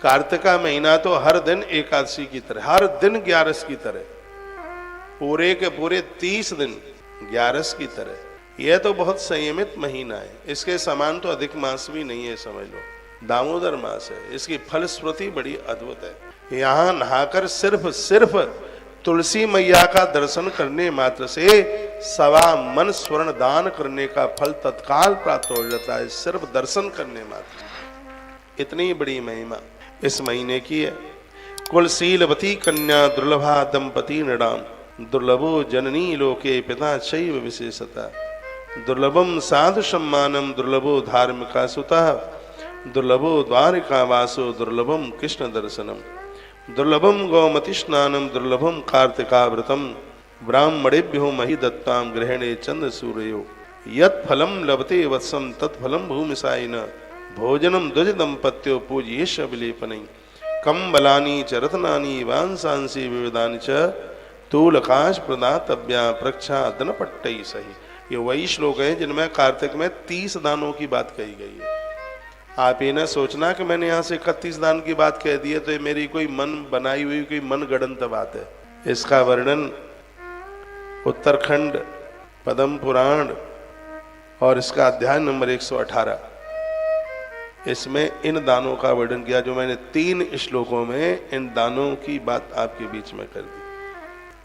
कार्तिक का महीना तो हर दिन एकादशी की तरह, हर दिन 11 की तरह, पूरे के पूरे 30 दिन 11 की तरह। यह तो बहुत संयमित महीना है, इसके समान तो अधिक मास भी नहीं है, समझ लो। दामोदर मास है, इसकी फलश्रुति बड़ी अद्भुत है। यहाँ नहाकर सिर्फ तुलसी मैया का दर्शन करने मात्र से 1.25 मन स्वर्ण दान करने का फल तत्काल प्राप्त हो जाता है, सिर्फ दर्शन करने मात्र। इतनी बड़ी महिमा इस महीने की है। कुलशीलवती कन्या दुर्लभा दंपति नृणाम, दुर्लभो जननी लोके पिता चैव विशेषता, दुर्लभम साधु सम्मानम दुर्लभो धार्मिका सुतः, दुर्लभो द्वारिका वासो दुर्लभम कृष्ण दर्शनम, दुर्लभम गौमति स्नानम दुर्लभम कार्तिकाव्रतम, ब्राह्मणेभ्यो मही दत्ताम ग्रहणे चंद्र सूर्यो, यत् फलम लभते वत्सम तत्फलम भूमिसायिन, भोजनम द्विज दंपत्यो पूज्येश विलेपनै, कंबलानि च रत्नानि वांसांसि विविधानि च, तूलकाश प्रदातव्या प्रक्षा दनपट्टै सही। ये वही श्लोक है जिनमें कार्तिक में 30 दानों की बात कही गई है। आप ये न सोचना कि मैंने यहाँ से 31 दान की बात कह दी है तो ये मेरी कोई मन बनाई हुई कोई मन गढ़ंत बात है। इसका वर्णन उत्तरखंड पद्म पुराण और इसका अध्याय नंबर 118, इसमें इन दानों का वर्णन किया जो मैंने 3 श्लोकों में इन दानों की बात आपके बीच में कर दी।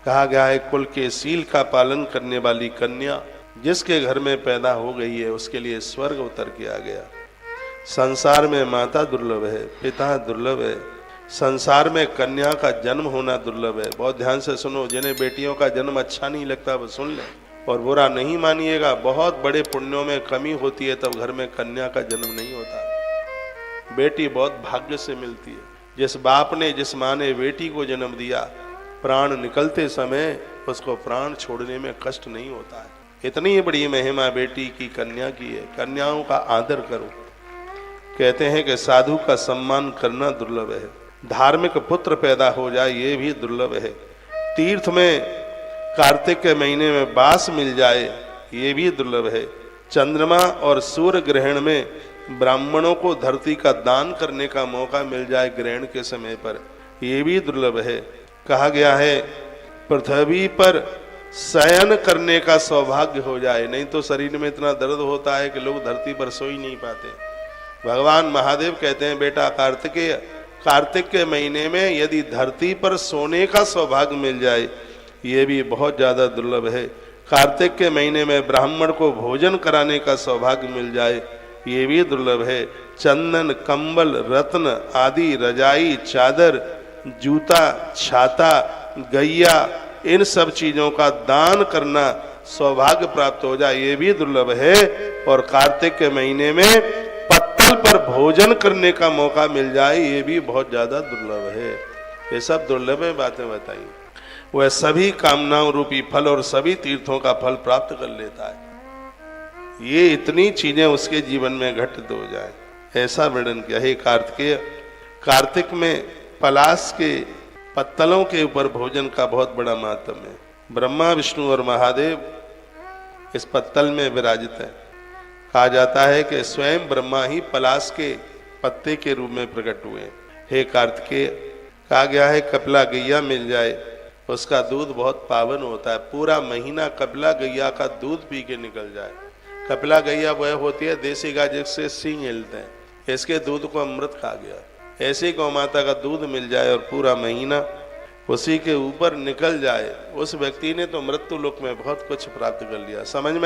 कहा गया है कुल के सील का पालन करने वाली कन्या जिसके घर में पैदा हो गई है उसके लिए स्वर्ग उतर किया गया। संसार में माता दुर्लभ है, पिता दुर्लभ है, संसार में कन्या का जन्म होना दुर्लभ है। बहुत ध्यान से सुनो, जिन्हें बेटियों का जन्म अच्छा नहीं लगता वो सुन ले और बुरा नहीं मानिएगा। बहुत बड़े पुण्यों में कमी होती है तब घर में कन्या का जन्म नहीं होता। बेटी बहुत भाग्य से मिलती है। जिस बाप ने जिस माँ ने बेटी को जन्म दिया, प्राण निकलते समय उसको प्राण छोड़ने में कष्ट नहीं होता है। इतनी बड़ी महिमा बेटी की, कन्या की है। कन्याओं का आदर करो। कहते हैं कि साधु का सम्मान करना दुर्लभ है, धार्मिक पुत्र पैदा हो जाए ये भी दुर्लभ है, तीर्थ में कार्तिक के महीने में बास मिल जाए ये भी दुर्लभ है, चंद्रमा और सूर्य ग्रहण में ब्राह्मणों को धरती का दान करने का मौका मिल जाए ग्रहण के समय पर ये भी दुर्लभ है। कहा गया है पृथ्वी पर शयन करने का सौभाग्य हो जाए, नहीं तो शरीर में इतना दर्द होता है कि लोग धरती पर सो ही नहीं पाते। भगवान महादेव कहते हैं बेटा कार्तिक के महीने में यदि धरती पर सोने का सौभाग्य मिल जाए ये भी बहुत ज्यादा दुर्लभ है। कार्तिक के महीने में ब्राह्मण को भोजन कराने का सौभाग्य मिल जाए ये भी दुर्लभ है। चंदन, कंबल, रत्न आदि, रजाई, चादर, जूता, छाता, गैया, इन सब चीजों का दान करना सौभाग्य प्राप्त हो जाए ये भी दुर्लभ है। और कार्तिक के महीने में पत्तल पर भोजन करने का मौका मिल जाए ये भी बहुत ज्यादा दुर्लभ है। ये सब दुर्लभ बातें बताई। वह सभी कामनाओं रूपी फल और सभी तीर्थों का फल प्राप्त कर लेता है। ये इतनी चीजें उसके जीवन में घटित हो जाए ऐसा वर्णन किया है। कार्तिक में पलाश के पत्तलों के ऊपर भोजन का बहुत बड़ा महत्व है। ब्रह्मा, विष्णु और महादेव इस पत्तल में विराजित है। कहा जाता है कि स्वयं ब्रह्मा ही पलाश के पत्ते के रूप में प्रकट हुए। हे कार्तिकेय, कहा गया है कपिला गैया मिल जाए उसका दूध बहुत पावन होता है। पूरा महीना कपिला गैया का दूध पी के निकल जाए। कपिला गैया वह होती है देसी गाय जिससे सींग हिलते हैं, इसके दूध को अमृत कहा गया। ऐसी गौ माता का दूध मिल जाए और पूरा महीना उसी के ऊपर निकल जाए, उस व्यक्ति ने तो मृत्यु लोक में बहुत कुछ प्राप्त कर लिया। समझ में